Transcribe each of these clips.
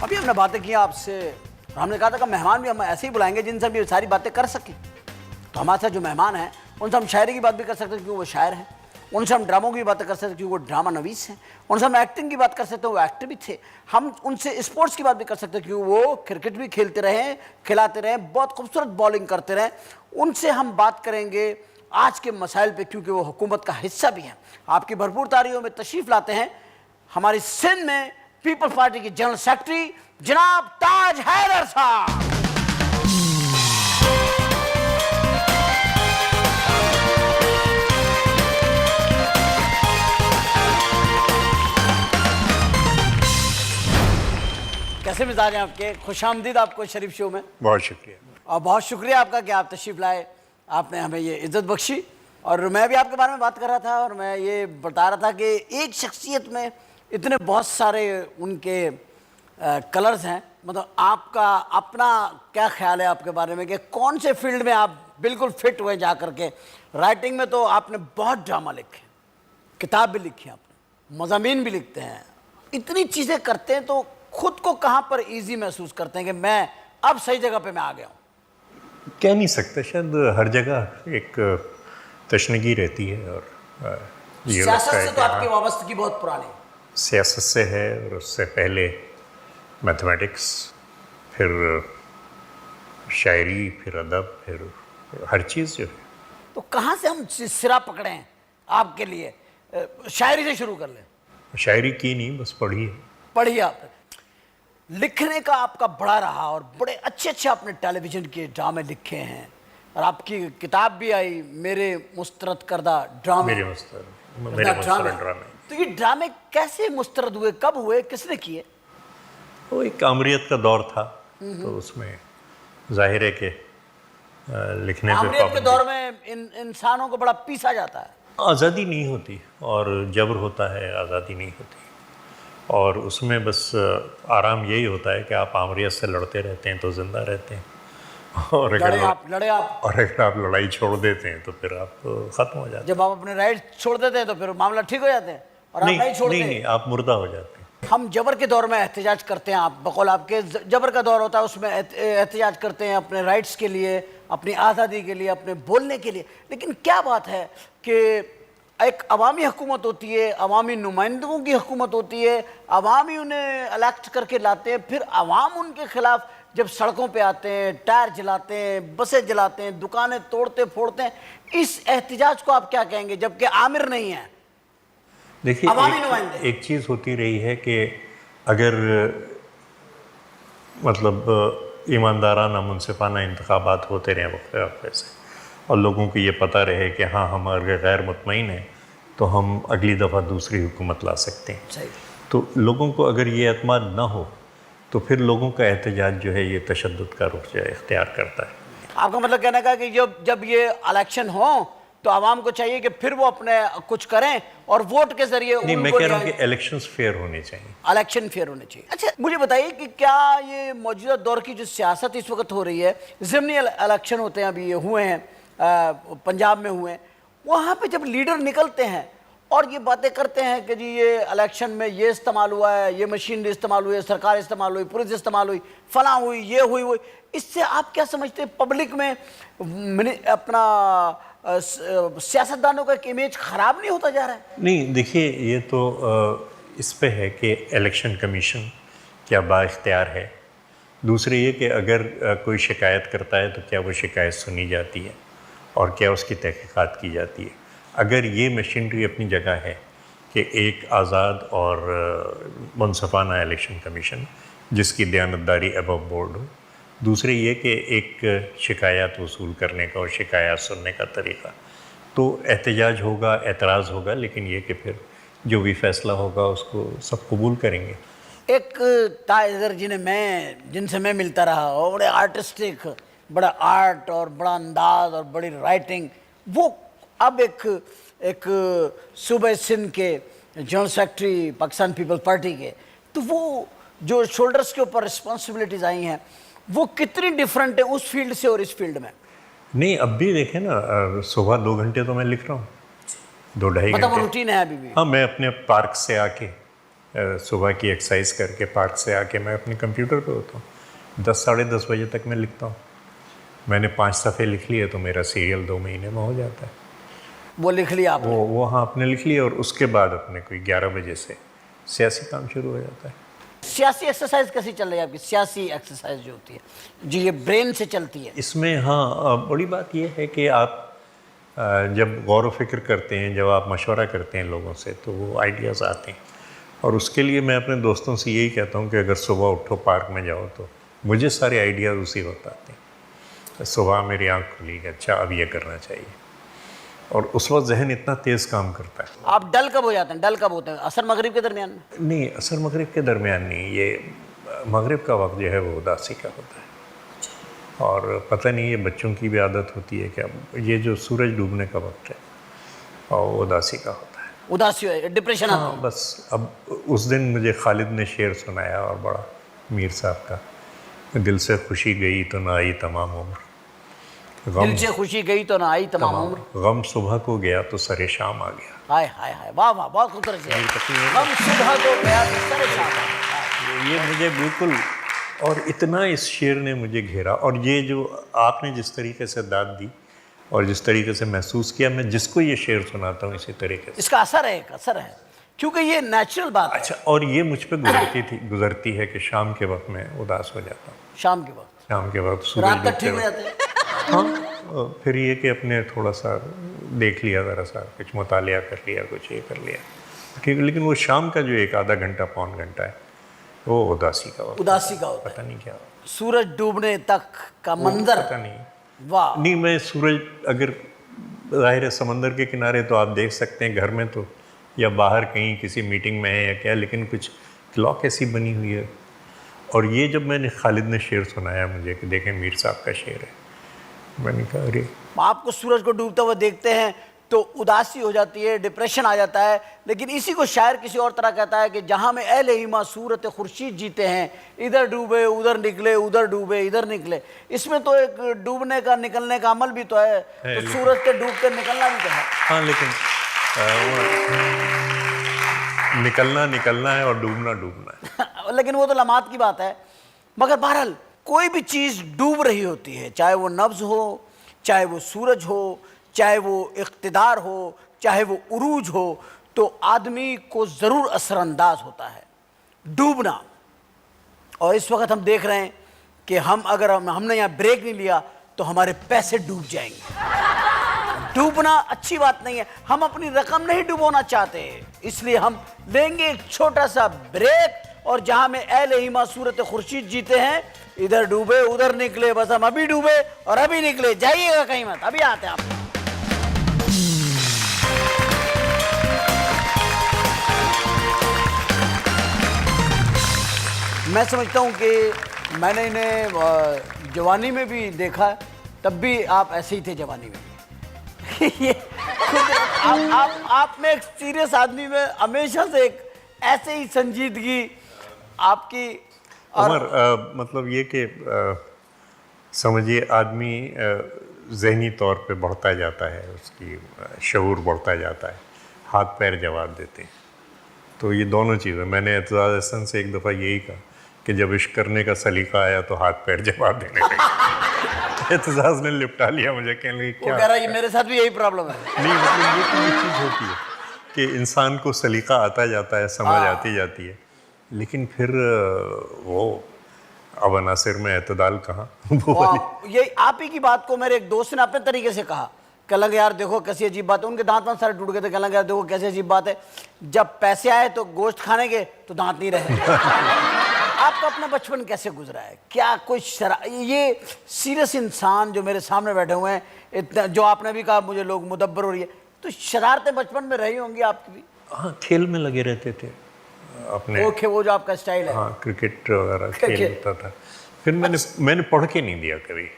अभी हमने बातें की आपसे, हमने कहा था कि मेहमान भी हम ऐसे ही बुलाएंगे जिनसे हम ये सारी बातें कर सकें। तो हमारे साथ जो मेहमान हैं उनसे हम शायरी की बात भी कर सकते हैं क्योंकि वो शायर हैं, उनसे हम ड्रामों की बातें कर सकते हैं क्योंकि वो ड्रामा नवीस हैं, उनसे हम एक्टिंग की बात कर सकते हैं, वो एक्टर भी थे। हम उनसे स्पोर्ट्स की बात भी कर सकते हैं क्योंकि वो क्रिकेट भी खेलते रहे, खिलाते रहे, बहुत खूबसूरत बॉलिंग करते रहे। उनसे हम बात करेंगे आज के मसाइल पे क्योंकि वो हुकूमत का हिस्सा भी हैं। आपकी भरपूर तारीफों में तशरीफ लाते हैं हमारी सिंध में पीपल्स पार्टी के जनरल सेक्रेटरी जनाब ताज हैदर साहब। कैसे मिजाज हैं आपके? खुशामदीद आपको शरीफ शो में। बहुत शुक्रिया। और बहुत शुक्रिया आपका कि आप तशरीफ लाए, आपने हमें ये इज्जत बख्शी। और मैं भी आपके बारे में बात कर रहा था और मैं ये बता रहा था कि एक शख्सियत में इतने बहुत सारे उनके कलर्स हैं। मतलब आपका अपना क्या ख्याल है आपके बारे में कि कौन से फील्ड में आप बिल्कुल फिट हुए जा करके? राइटिंग में तो आपने बहुत ड्रामा लिखे, किताब भी लिखी आपने, मज़ामीन भी लिखते हैं, इतनी चीज़ें करते हैं, तो खुद को कहाँ पर इजी महसूस करते हैं कि मैं अब सही जगह पे मैं आ गया हूँ? कह नहीं सकते, शायद हर जगह एक तशनगी रहती है। और ये सियासत लगता है से तो कि आपकी वाबस्तगी बहुत पुरानी है। सियासत से है और उससे पहले मैथमेटिक्स, फिर शायरी, फिर अदब, फिर हर चीज़ जो है। तो कहाँ से हम सिरा पकड़े हैं आपके लिए? शायरी से शुरू कर लें। शायरी की नहीं, बस पढ़ी है। पढ़िए। आप लिखने का आपका बड़ा रहा और बड़े अच्छे अच्छे आपने टेलीविज़न के ड्रामे लिखे हैं और आपकी किताब भी आई, मेरे मुस्तरद करदा ड्रामे। मेरे मुस्तरद ड्रामे। तो ये ड्रामे कैसे मुस्तरद हुए, कब हुए, किसने किए? वो एक आमरीत का दौर था, तो उसमें जाहिर है कि लिखने पे आमरीत के दौर में इंसानों को बड़ा पीसा जाता है। आज़ादी नहीं होती और जबर होता है, आज़ादी नहीं होती। और उसमें बस आराम यही होता है कि आप आमरीत से लड़ते रहते हैं तो ज़िंदा रहते हैं, और लड़े आप और अगर आप लड़ाई छोड़ देते हैं तो फिर आप ख़त्म हो जाते हैं। जब आप अपने राइट छोड़ देते हैं तो फिर मामला ठीक हो जाते हैं, और आप नहीं छोड़ते नहीं, आप मुर्दा हो जाते हैं। हम जबर के दौर में एहतजाज करते हैं, आप बकौल आपके जबर का दौर होता है, उसमें एहतजाज करते हैं अपने राइट्स के लिए, अपनी आज़ादी के लिए, अपने बोलने के लिए। लेकिन क्या बात है कि एक अवामी हुकूमत होती है, अवामी नुमाइंदों की हुकूमत होती है, अवामी उन्हें इलेक्ट करके लाते हैं, फिर अवाम उनके खिलाफ जब सड़कों पे आते हैं, टायर जलाते हैं, बसें जलाते हैं, दुकानें तोड़ते फोड़ते हैं, इस एहतजाज को आप क्या कहेंगे जबकि आमिर नहीं है? देखिए, एक चीज़ होती रही है कि अगर मतलब ईमानदाराना मुनसिफाना इंतखाबात होते रहे वक्फे से और लोगों को ये पता रहे कि हाँ, हम अगर गैर मुतमईन हैं तो हम अगली दफ़ा दूसरी हुकूमत ला सकते हैं। सही। तो लोगों को अगर ये एतमाद ना हो तो फिर लोगों का एहतजाज जो है ये तशद्दुद का रुख जो है इख्तियार करता है। आपका मतलब कहने का कि जब ये इलेक्शन हो तो आवाम को चाहिए कि फिर वो अपने कुछ करें और वोट के जरिए। नहीं, मैं कह रहा हूँ कि इलेक्शंस फेयर होने चाहिए। इलेक्शन फेयर होने चाहिए। अच्छा, मुझे बताइए कि क्या ये मौजूदा दौर की जो सियासत इस वक्त हो रही है, ज़िमनी इलेक्शन होते हैं, अभी ये हुए हैं, पंजाब में हुए, वहाँ पे जब लीडर निकलते हैं और ये बातें करते हैं कि जी ये इलेक्शन में ये इस्तेमाल हुआ है, ये मशीनरी इस्तेमाल हुई है, सरकार इस्तेमाल हुई, पुलिस इस्तेमाल हुई, फलां हुई, ये हुई, इससे आप क्या समझते हैं पब्लिक में अपना सियासतदानों का एक इमेज ख़राब नहीं होता जा रहा है? नहीं, देखिए, ये तो इस पे है कि इलेक्शन कमीशन क्या बाइख्तियार है। दूसरे ये कि अगर कोई शिकायत करता है तो क्या वो शिकायत सुनी जाती है और क्या उसकी तहकीकात की जाती है। अगर ये मशीनरी अपनी जगह है कि एक आज़ाद और मुनसिफाना इलेक्शन कमीशन जिसकी दयानतदारी अबव बोर्ड हो, दूसरे ये कि एक शिकायत वसूल करने का और शिकायत सुनने का तरीक़ा, तो एहतजाज होगा, एतराज़ होगा, लेकिन ये कि फिर जो भी फ़ैसला होगा उसको सब कबूल करेंगे। एक ताजर जिनसे मैं मिलता रहा और बड़े आर्टिस्टिक, बड़ा आर्ट और बड़ा अंदाज और बड़ी राइटिंग, वो अब एक सूबे सिंध के general secretary Pakistan Peoples Party के, तो वो जो शोल्डर्स के ऊपर रिस्पॉन्सिबिलिटीज़ आई हैं वो कितनी डिफरेंट है उस फील्ड से और इस फील्ड में? नहीं, अब भी देखें ना, सुबह 2 घंटे तो मैं लिख रहा हूँ, 2 ढाई मतलब घंटे। रूटीन है अभी भी? हाँ, मैं अपने पार्क से आके सुबह की एक्सरसाइज करके पार्क से आके मैं अपने कंप्यूटर पे होता हूँ, 10 साढ़े 10 बजे तक मैं लिखता हूँ। मैंने 5 सफ़े लिख लिए तो मेरा सीरियल 2 महीने में हो जाता है। वो लिख लिया आपने? वो हाँ आपने लिख लिया, और उसके बाद अपने कोई 11 बजे से सियासी काम शुरू हो जाता है। सियासी एक्सरसाइज कैसी चल रही है आपकी? सियासी एक्सरसाइज जो होती है, जो ये ब्रेन से चलती है। इसमें हाँ बड़ी बात यह है कि आप जब गौर व फिक्र करते हैं, जब आप मशवरा करते हैं लोगों से, तो वो आइडियाज़ आते हैं। और उसके लिए मैं अपने दोस्तों से यही कहता हूँ कि अगर सुबह उठो पार्क में जाओ तो मुझे सारे आइडियाज़ उसी वक्त आते हैं। तो सुबह मेरी आँख खुली कि अच्छा अब ये करना चाहिए, और उस वक्त जहन इतना तेज़ काम करता है। आप डल कब हो जाते हैं? डल कब होते हैं? असर मगरिब के दरमियान में? नहीं, असर मगरिब के दरमियान नहीं, ये मगरिब का वक्त जो है वो उदासी का होता है। और पता नहीं ये बच्चों की भी आदत होती है क्या, ये जो सूरज डूबने का वक्त है और उदासी का होता है। उदासी, डिप्रेशन आता है। हाँ बस, अब उस दिन मुझे खालिद ने शेर सुनाया और बड़ा, मीर साहब का, दिल से खुशी गई तो ना आई तमाम उम्र, दिल से खुशी गई तो ना आई तमाम उम्र, गम सुबह को गया तो सरे शाम आ गया। हाय हाय हाय, वाह वाह, बहुत खूबसूरत है। गम सुबह को गया तो सरे शाम आ गया। ये मुझे बिल्कुल, और इतना इस शेर ने मुझे घेरा, और ये जो आपने जिस तरीके से दाद दी और जिस तरीके से महसूस किया, मैं जिसको ये शेर सुनाता हूँ इसी तरीके से। इसका असर है, एक असर है, क्योंकि ये नेचुरल बात है। अच्छा, और ये मुझ पे गुजरती है कि शाम के वक्त मैं उदास हो जाता हूँ। शाम के वक्त? शाम के वक्त सूरज रात तक डूबते ठीक हो वक्त। जाते हैं? हाँ, फिर ये कि अपने थोड़ा सा देख लिया, ज़रा सा कुछ मुतालिया कर लिया, कुछ ये कर लिया, ठीक है। लेकिन वो शाम का जो एक आधा घंटा पौन घंटा है वो उदासी का वक्त, उदासी का होता है। पता नहीं क्या, सूरज डूबने तक का मंजर, पता नहीं। वाह। नहीं, मैं सूरज, अगर ज़ाहिर है समंदर के किनारे तो आप देख सकते हैं, घर में तो, या बाहर कहीं किसी मीटिंग में है या क्या, लेकिन कुछ क्लॉक ऐसी बनी हुई है। और ये जब मैंने खालिद ने शेर सुनाया मुझे कि देखें मीर साहब का शेर है, मैंने कहा अरे, आपको सूरज को डूबता हुआ देखते हैं तो उदासी हो जाती है, डिप्रेशन आ जाता है। लेकिन इसी को शायर किसी और तरह कहता है कि जहाँ में अहले ईमा सूरत खुर्शीद जीते हैं, इधर डूबे उधर निकले, उधर डूबे इधर निकले। इसमें तो एक डूबने का निकलने का अमल भी तो है, तो सूरज के डूबते निकलना भी तो है। हाँ, लेकिन निकलना है और डूबना है। लेकिन वो तो लम्हात की बात है। मगर बहरहाल कोई भी चीज़ डूब रही होती है, चाहे वो नब्ज़ हो, चाहे वो सूरज हो, चाहे वो इक़्तिदार हो, चाहे वो उरूज हो, तो आदमी को ज़रूर असरअंदाज होता है डूबना। और इस वक्त हम देख रहे हैं कि हमने यहाँ ब्रेक नहीं लिया तो हमारे पैसे डूब जाएंगे। डूबना अच्छी बात नहीं है, हम अपनी रकम नहीं डुबोना चाहते, इसलिए हम लेंगे एक छोटा सा ब्रेक। और जहाँ में अहले ईमा सूरत खुर्शीद जीते हैं, इधर डूबे उधर निकले, बस हम अभी डूबे और अभी निकले, जाइएगा कहीं मत, अभी आते हैं आप। मैं समझता हूँ कि मैंने इन्हें जवानी में भी देखा, तब भी आप ऐसे ही थे जवानी में। ये खुद आप में एक सीरियस आदमी में हमेशा से एक ऐसे ही संजीदगी आपकी। उमर, मतलब ये कि समझिए आदमी ज़हनी तौर पे बढ़ता जाता है, उसकी शऊर बढ़ता जाता है, हाथ पैर जवाब देते हैं। तो ये दोनों चीज़ें, मैंने एतजाज़ हसन से एक दफ़ा यही कहा कि जब इश्क करने का सलीका आया तो हाथ पैर जवाब देने लगे। एतजाज़ ने लिपटा लिया मुझे, कहने लगे क्या, वो कह रहा है मेरे साथ भी यही प्रॉब्लम है। नहीं, मतलब ये तो ये चीज़ होती है कि इंसान को सलीका आता जाता है, समझ आती जाती है, लेकिन फिर वो अब अनासिर में एतदाल कहाँ। ये आप ही की बात को मेरे एक दोस्त ने अपने तरीके से कहा, कह लगे यार देखो कैसी अजीब बात है, उनके दांत वांत सारे टूट गए थे, कह लगे यार देखो कैसी अजीब बात है, जब पैसे आए तो गोश्त खाने के तो दांत नहीं रहे। आपका अपना बचपन कैसे गुजरा है? क्या कोई ये सीरियस इंसान जो मेरे सामने बैठे हुए हैं, इतना जो आपने भी कहा मुझे लोग मुदब्बर हो रही है, तो शरारतें बचपन में रही होंगी आपकी भी? हाँ, खेल में लगे रहते थे अपने। ओके, वो जो आपका स्टाइल है। हाँ, क्रिकेट वगैरह खेल होता था। फिर मैंने पढ़ के नहीं दिया कभी।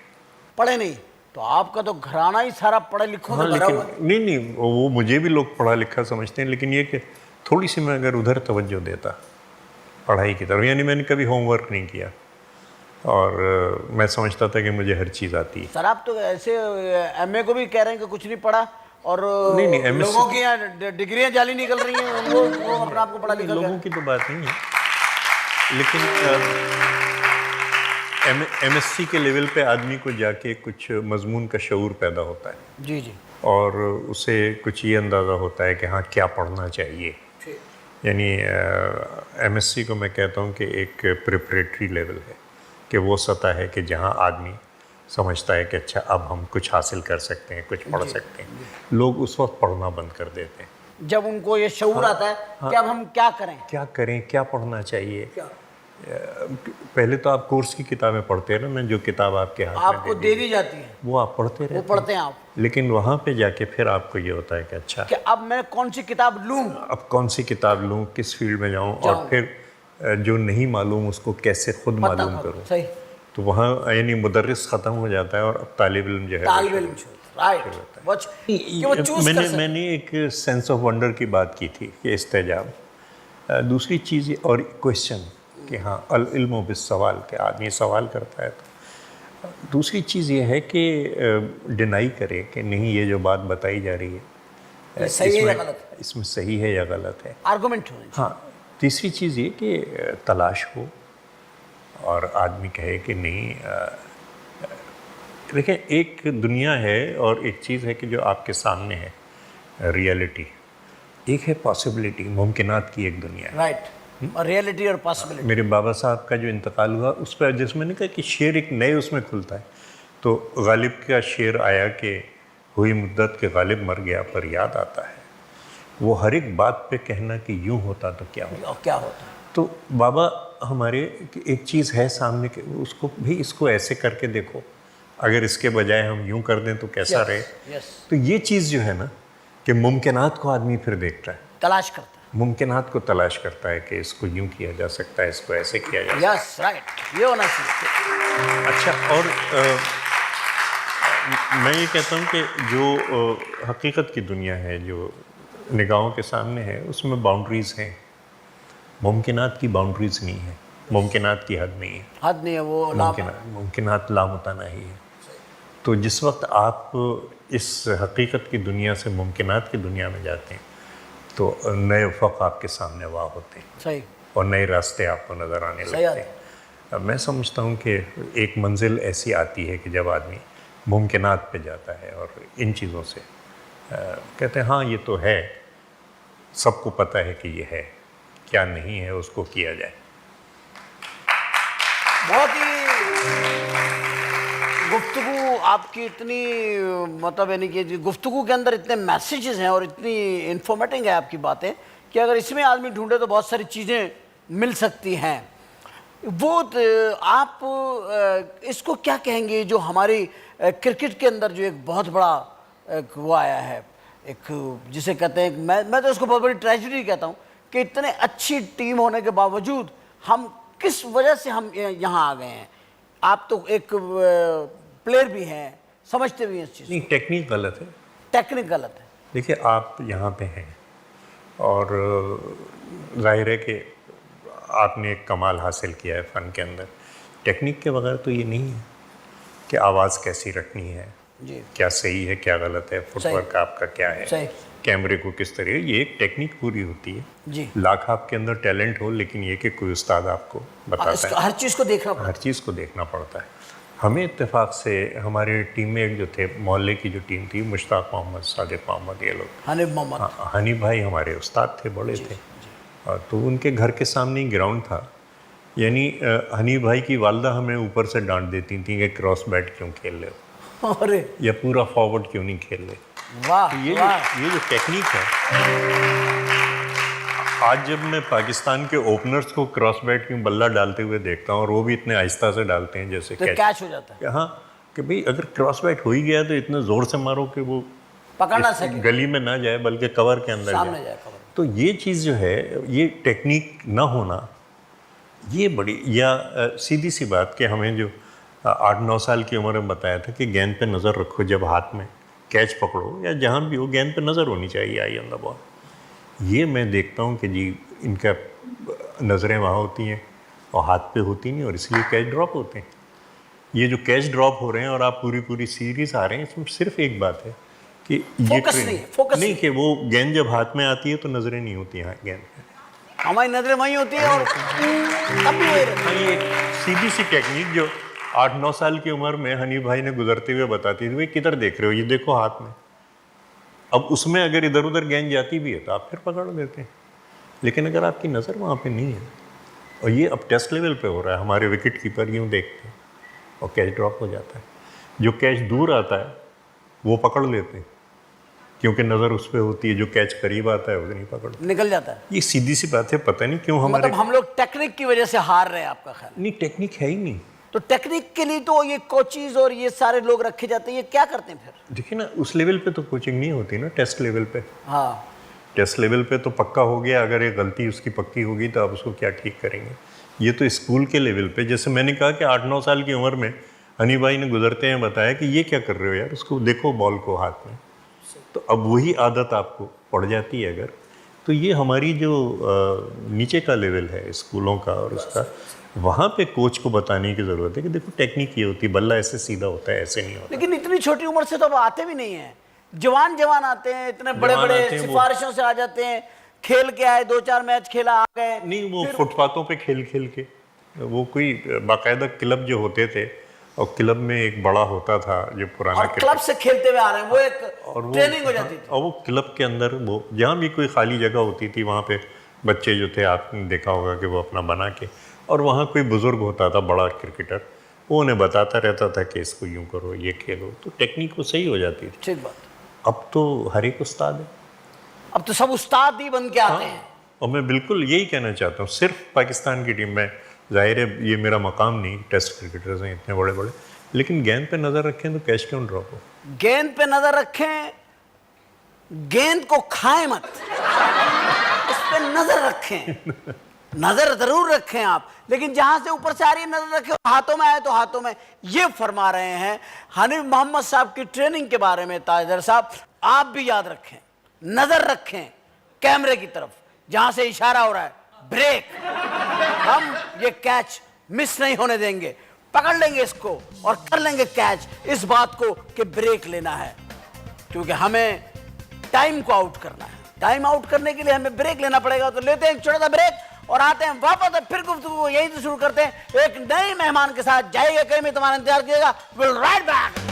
पढ़े नहीं? तो आपका तो घराना ही सारा पढ़े लिखों हाँ, से भरा हुआ। नहीं, वो मुझे भी लोग पढ़ा लिखा समझते हैं, लेकिन ये कि थोड़ी सी मैं अगर उधर तवज्जो देता पढ़ाई की तरफ, यानी मैंने कभी होमवर्क नहीं किया और मैं समझता था कि मुझे हर चीज़ आती है। सर आप तो ऐसे एमए को भी कह रहे हैं कि कुछ नहीं पढ़ा, और नहीं, MSc लोगों की यहाँ डिग्रियां जाली निकल रही हैं, वो अपने आप को पढ़ा लिखा लोगों की तो बात नहीं है, लेकिन MSc के लेवल पे आदमी को जाके कुछ मजमून का शऊर पैदा होता है जी जी, और उसे कुछ ये अंदाज़ा होता है कि हाँ क्या पढ़ना चाहिए। यानी MSc को मैं कहता हूँ कि एक प्रिपरेटरी लेवल है, कि वो सतह है कि जहाँ आदमी समझता है कि अच्छा अब हम कुछ हासिल कर सकते हैं, कुछ पढ़ सकते हैं। लोग उस वक्त पढ़ना बंद कर देते हैं जब उनको ये शऊर आता है कि अब हम क्या करें, क्या पढ़ना चाहिए। क्या पहले तो आप कोर्स की किताबें पढ़ते रहे ना, जो किताब आपके हाथ में आपको दे दी जाती है वो आप पढ़ते रहे, वो पढ़ते हैं आप, लेकिन वहाँ पे जाके फिर आपको ये होता है कि अच्छा कि अब मैं कौन सी किताब लूं, अब कौन सी किताब लूँ, किस फील्ड में जाऊँ, और फिर जो नहीं मालूम उसको कैसे खुद मालूम करूँ। सही, तो वहाँ यानी मुदर्रिस ख़त्म हो जाता है और अब तालिब इल्म जो है तालिब इल्म राइट, कि वो चूज कर सकते। मैंने एक सेंस ऑफ वंडर की बात की थी कि इस्तेजाब। दूसरी चीज़ और क्वेश्चन कि हाँ अल इल्म बिस सवाल, के आदमी सवाल करता है। तो दूसरी चीज़ ये है कि डिनाई करे कि नहीं ये जो बात बताई जा रही है सही है या गलत है, इसमें सही है या गलत है, आर्गुमेंट होने चाहिए। हाँ। तीसरी चीज़ ये कि तलाश हो और आदमी कहे कि नहीं। देखिए एक दुनिया है और एक चीज़ है कि जो आपके सामने है रियलिटी, एक है पॉसिबिलिटी, मुमकिनात की एक दुनिया है। राइट, और रियलिटी और पॉसिबिलिटी। मेरे बाबा साहब का जो इंतकाल हुआ उस पर जिसमें मैंने कहा कि शेर एक नए उसमें खुलता है, तो गालिब का शेर आया कि हुई मुद्दत के गालिब मर गया पर याद आता है, वो हर एक बात पे कहना कि यूँ होता तो क्या होता, क्या होता है। तो बाबा हमारे एक चीज़ है सामने के, उसको भी इसको ऐसे करके देखो, अगर इसके बजाय हम यूं कर दें तो कैसा रहे। तो ये चीज़ जो है ना कि मुमकिनात को आदमी फिर देखता है, तलाश करता है, मुमकिनात को तलाश करता है कि इसको यूं किया जा सकता है, इसको ऐसे किया जा सकता है। यस राइट, ये होना चाहिए। अच्छा, और मैं ये कहता हूँ कि जो हकीकत की दुनिया है जो निगाहों के सामने है उसमें बाउंड्रीज़ हैं, मुमकिनात की बाउंड्रीज़ नहीं है, मुमकिनात की हद नहीं है, हद नहीं है, वो मुमकिनात लामुतनाही है। तो जिस वक्त आप इस हकीकत की दुनिया से मुमकिनात की दुनिया में जाते हैं तो नए उफ़क़ आपके सामने वाह होते हैं, सही, और नए रास्ते आपको नज़र आने लगते हैं। मैं समझता हूँ कि एक मंजिल ऐसी आती है कि जब आदमी मुमकिनात पे जाता है और इन चीज़ों से कहते हैं हाँ ये तो है, सबको पता है कि ये है, क्या नहीं है उसको किया जाए। बहुत ही गुफ्तगू आपकी इतनी, मतलब यानी कि गुफ्तगू के अंदर इतने मैसेजेस हैं और इतनी इन्फॉर्मेटिव है आपकी बातें कि अगर इसमें आदमी ढूंढे तो बहुत सारी चीज़ें मिल सकती हैं। वो आप इसको क्या कहेंगे जो हमारी क्रिकेट के अंदर जो एक बहुत बड़ा एक वो आया है, एक जिसे कहते हैं, मैं तो इसको बहुत बड़ी ट्रेजेडी कहता हूँ कि इतने अच्छी टीम होने के बावजूद हम किस वजह से हम यहाँ आ गए हैं। आप तो एक प्लेयर भी हैं, समझते भी हैं इस चीज़। नहीं, टेक्निक गलत है, टेक्निक गलत है। देखिए आप यहाँ पे हैं और जाहिर है कि आपने एक कमाल हासिल किया है फ़न के अंदर। टेक्निक के बगैर तो ये नहीं है कि आवाज़ कैसी रखनी है जी, क्या सही है क्या गलत है, फुटवर्क आपका क्या है, सही, कैमरे को किस तरह, ये एक टेक्निक पूरी होती है जी। लाख आपके अंदर टैलेंट हो, लेकिन ये कि कोई उस्ताद आपको बताता है, हर चीज़ को देखना पड़ता है, हर चीज़ को देखना पड़ता है। हमें इत्तेफाक से हमारी टीम में एक जो थे मोहल्ले की जो टीम थी, मुश्ताक मोहम्मद, सादिक मोहम्मद, ये लोग, हनीफ मोहम्मद, हाँ, हनीफ भाई हमारे उस्ताद थे, बड़े थे। तो उनके घर के सामने ही ग्राउंड था, यानी हनीफ भाई की वालदा हमें ऊपर से डांट देती थी कि क्रॉस बैट क्यों खेल रहे हो, अरे या पूरा फॉरवर्ड क्यों नहीं खेल रहे। वाह, तो ये जो टेक्निक है, आज जब मैं पाकिस्तान के ओपनर्स को क्रॉस बैट की बल्ला डालते हुए देखता हूँ और वो भी इतने आहिस्ता से डालते हैं जैसे तो कैच हो जाता है। हाँ, कि भाई अगर क्रॉस बैट हो ही गया तो इतने ज़ोर से मारो कि वो पकड़ ना सके, गली में ना जाए बल्कि कवर के अंदर सामने जाए। कवर। तो ये चीज़ जो है, ये टेक्निक ना होना, ये बड़ी, या सीधी सी बात कि हमें जो 8-9 साल की उम्र में बताया था कि गेंद पे नज़र रखो, जब हाथ में कैच पकड़ो या जहाँ भी हो गेंद पे नज़र होनी चाहिए, आई ऑन द बॉल। ये मैं देखता हूँ कि जी इनका नज़रें वहाँ होती हैं और हाथ पे होती नहीं, और इसलिए कैच ड्रॉप होते हैं। ये जो कैच ड्रॉप हो रहे हैं और आप पूरी सीरीज़ आ रहे हैं, इसमें सिर्फ एक बात है कि ये फोकस ट्रेनिंग नहीं है, फोकस नहीं कि वो गेंद जब हाथ में आती है तो नजरें नहीं होती हैं गेंद पे। हमारी नजरें वहीं होती है और तब भी वही रहती है। हाँ, ये सीधी सी टेक्निक जो 8-9 साल की उम्र में हनीफ भाई ने गुजरते हुए बताती थी, भाई किधर देख रहे हो, ये देखो हाथ में। अब उसमें अगर इधर उधर गेंद जाती भी है तो आप फिर पकड़ लेते हैं, लेकिन अगर आपकी नज़र वहाँ पे नहीं है, और ये अब टेस्ट लेवल पे हो रहा है, हमारे विकेट कीपर यूँ देखते हैं और कैच ड्रॉप हो जाता है, जो कैच दूर आता है वो पकड़ लेते हैं क्योंकि नज़र उस पर होती है, जो कैच करीब आता है वो नहीं पकड़। निकल जाता है। ये सीधी सी बात है, पता नहीं क्यों हमारे मतलब हम लोग टेक्निक की वजह से हार रहे हैं, आपका ख्याल? नहीं, टेक्निक है ही नहीं। तो टेक्निक के लिए तो ये कोचेज और ये सारे लोग रखे जाते हैं, ये क्या करते हैं फिर? देखिए ना, उस लेवल पे तो कोचिंग नहीं होती ना, टेस्ट लेवल पे। हाँ, टेस्ट लेवल पे तो पक्का हो गया, अगर एक गलती उसकी पक्की होगी तो आप उसको क्या ठीक करेंगे। ये तो स्कूल के लेवल पे, जैसे मैंने कहा कि 8-9 साल की उम्र में हनी भाई ने गुजरते हैं बताया कि ये क्या कर रहे हो यार, उसको देखो बॉल को हाथ में। तो अब वही आदत आपको पड़ जाती है अगर, तो ये हमारी जो नीचे का लेवल है स्कूलों का और उसका, वहाँ पे कोच को बताने की ज़रूरत है कि देखो टेक्निक ये होती है, बल्ला ऐसे सीधा होता है, ऐसे नहीं होता। लेकिन इतनी छोटी उम्र से तो अब आते भी नहीं है, जवान जवान आते हैं, इतने बड़े जवान बड़े आते हैं, वो- सिफारिशों से आ जाते हैं, खेल के आए, 2-4 मैच खेला, आ गए। नहीं, वो फुटपाथों पे खेल खेल के, वो कोई बाकायदा क्लब जो होते थे, और क्लब में एक बड़ा होता था जो पुराना और क्लब से खेलते हुए आ रहे हैं, वो एक और वो ट्रेनिंग हो जाती थी। और वो क्लब के अंदर वो जहाँ भी कोई खाली जगह होती थी वहाँ पे बच्चे जो थे, आपने देखा होगा कि वो अपना बना के, और वहाँ कोई बुजुर्ग होता था बड़ा क्रिकेटर, वो उन्हें बताता रहता था कि इसको यूँ करो, ये खेलो, तो टेक्निक वो सही हो जाती थी। ठीक बात। अब तो हर एक उस्ताद है, अब तो सब उस्ताद ही बन के आते हैं। और मैं बिल्कुल यही कहना चाहता हूँ, सिर्फ पाकिस्तान की टीम में, जाहिर है ये मेरा मकाम नहीं, टेस्ट क्रिकेटर्स हैं इतने बड़े बड़े, लेकिन गेंद पे नज़र रखें तो कैच क्यों ड्रॉप हो। गेंद पे नजर रखें, गेंद को खाएं मत, उस पे नजर रखें। नजर जरूर रखें आप, लेकिन जहां से ऊपर से आ रही है नजर रखें, हाथों में आए तो हाथों में। ये फरमा रहे हैं हनीफ मोहम्मद साहब की ट्रेनिंग के बारे में। ताजर साहब, आप भी याद रखें, नजर रखें कैमरे की तरफ, जहां से इशारा हो रहा है ब्रेक, हम ये कैच मिस नहीं होने देंगे, पकड़ लेंगे इसको और कर लेंगे कैच। इस बात को कि ब्रेक लेना है, क्योंकि हमें टाइम को आउट करना है। टाइम आउट करने के लिए हमें ब्रेक लेना पड़ेगा। तो लेते हैं एक छोटा सा ब्रेक और आते हैं वापस, फिर गुफ्तगू यहीं से शुरू करते हैं एक नए मेहमान के साथ। जाइएगा कहीं में, तुम्हारा इंतजार कीजिएगा। Will write back.